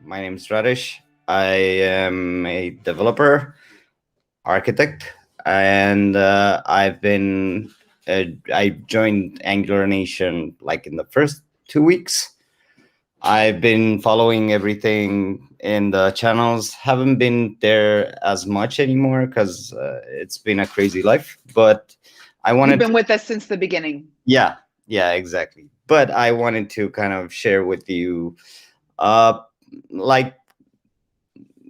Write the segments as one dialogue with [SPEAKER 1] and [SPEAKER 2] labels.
[SPEAKER 1] My name is Radish. I am a developer, architect, and I joined Angular Nation like in the first 2 weeks. I've been following everything in the channels. Haven't been there as much anymore because it's been a crazy life. But I
[SPEAKER 2] You've
[SPEAKER 1] wanted
[SPEAKER 2] been
[SPEAKER 1] to,
[SPEAKER 2] with us since the beginning.
[SPEAKER 1] yeah, yeah, exactly. But I wanted to kind of share with you, uh, like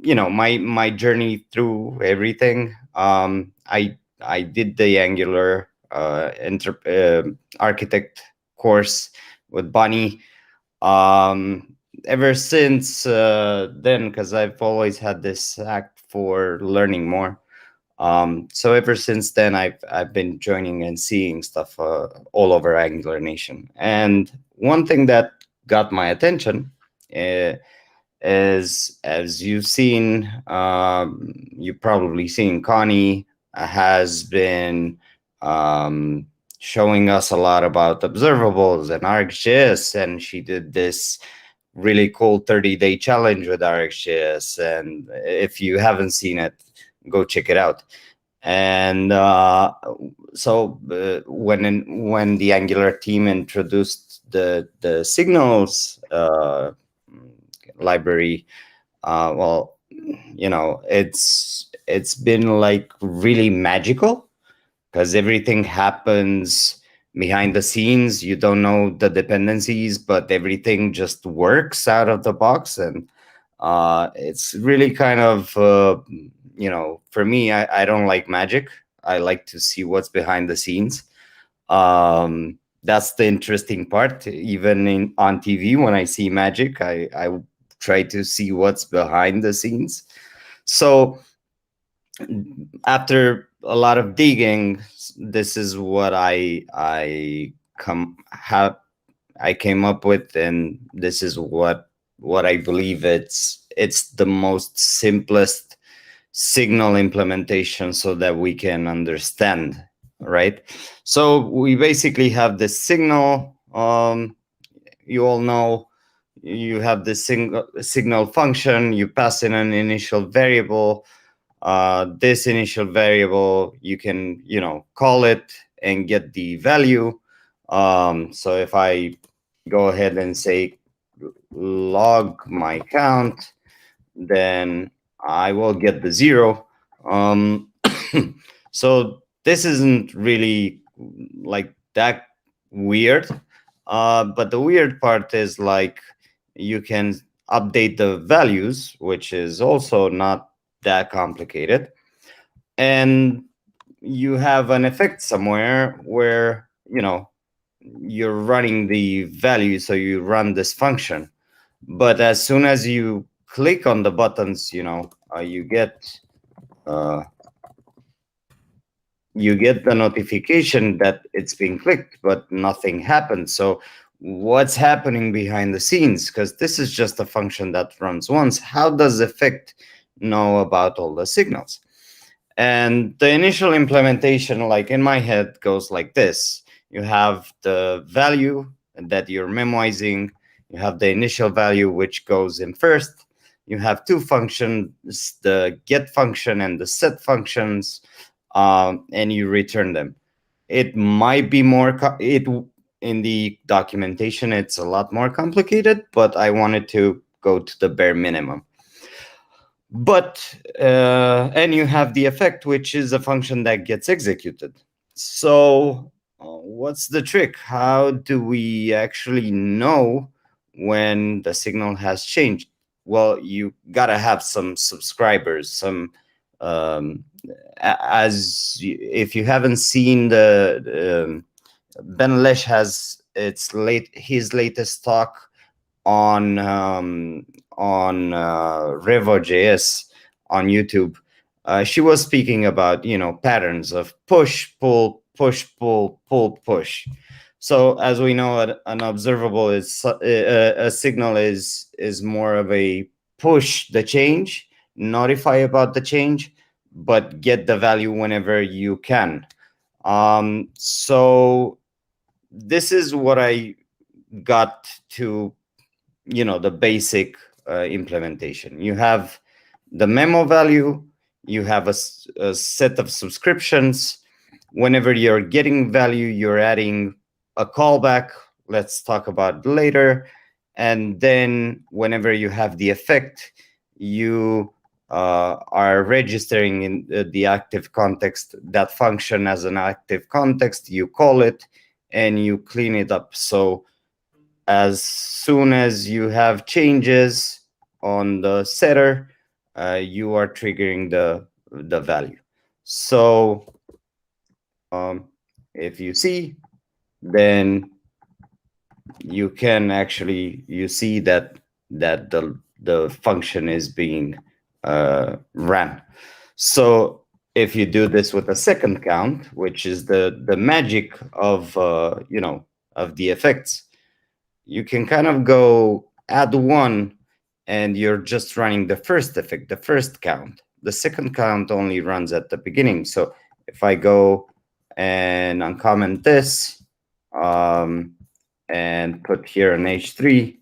[SPEAKER 1] my journey through everything. I did the Angular architect course with Bunny. Ever since then, because I've always had this act for learning more. So ever since then, I've been joining and seeing stuff all over Angular Nation. And one thing that got my attention uh, is, as you've seen, you've probably seen, Connie has been um, showing us a lot about observables and ArcGIS, and she did this really cool 30-day challenge with RxJS. And if you haven't seen it, go check it out. And when the Angular team introduced the signals library, well, it's been like really magical because everything happens behind the scenes. You don't know the dependencies, but everything just works out of the box. And it's really kind of, for me, I don't like magic. I like to see what's behind the scenes. That's the interesting part. Even on TV, when I see magic, I try to see what's behind the scenes. So after a lot of digging, this is what I came up with, and this is what I believe it's the most simplest signal implementation so that we can understand, right? So we basically have this signal. You all know you have this signal function. You pass in an initial variable. This initial variable, you can call it and get the value. So if I go ahead and say log my count, then I will get the 0. um, so this isn't really like that weird. But the weird part is, like, you can update the values, which is also not that complicated. And you have an effect somewhere where you're running the value, so you run this function. But as soon as you click on the buttons, uh, you get the notification that it's being clicked, but nothing happens. So what's happening behind the scenes? Because this is just a function that runs once. How does effect know about all the signals? And the initial implementation, like in my head, goes like this. You have the value that you're memoizing. You have the initial value, which goes in first. You have two functions, the get function and the set functions, and you return them. It might be in the documentation, it's a lot more complicated, but I wanted to go to the bare minimum. But and you have the effect, which is a function that gets executed. So what's the trick? How do we actually know when the signal has changed? Well, you gotta have some subscribers, some um, if you haven't seen the Ben Lesh has his latest talk on Revo.js on YouTube. She was speaking about patterns of push pull push pull pull push. So as we know, an observable is a signal is more of a push the change, notify about the change, but get the value whenever you can. So this is what I got to, the basic implementation. You have the memo value, you have a set of subscriptions. Whenever you're getting value, you're adding a callback. Let's talk about later. And then whenever you have the effect, you are registering in the active context, that function as an active context, you call it and you clean it up. So as soon as you have changes on the setter, you are triggering the value. So if you see, then you can actually, you see that the function is being ran. So if you do this with a second count, which is the magic of of the effects, you can kind of go add one and you're just running the first effect, the first count. The second count only runs at the beginning. So if I go and uncomment this and put here an H3,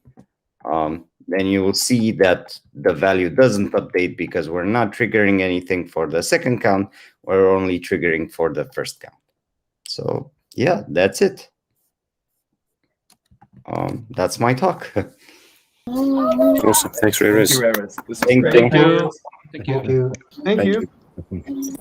[SPEAKER 1] then you will see that the value doesn't update because we're not triggering anything for the second count. We're only triggering for the first count. So yeah, that's it. That's my talk.
[SPEAKER 2] Awesome. Thanks, Reres.
[SPEAKER 3] Thank you, Reres.
[SPEAKER 1] Thank
[SPEAKER 3] Thank
[SPEAKER 1] you.
[SPEAKER 3] you.
[SPEAKER 4] Thank you.
[SPEAKER 3] Thank you.
[SPEAKER 2] Thank you.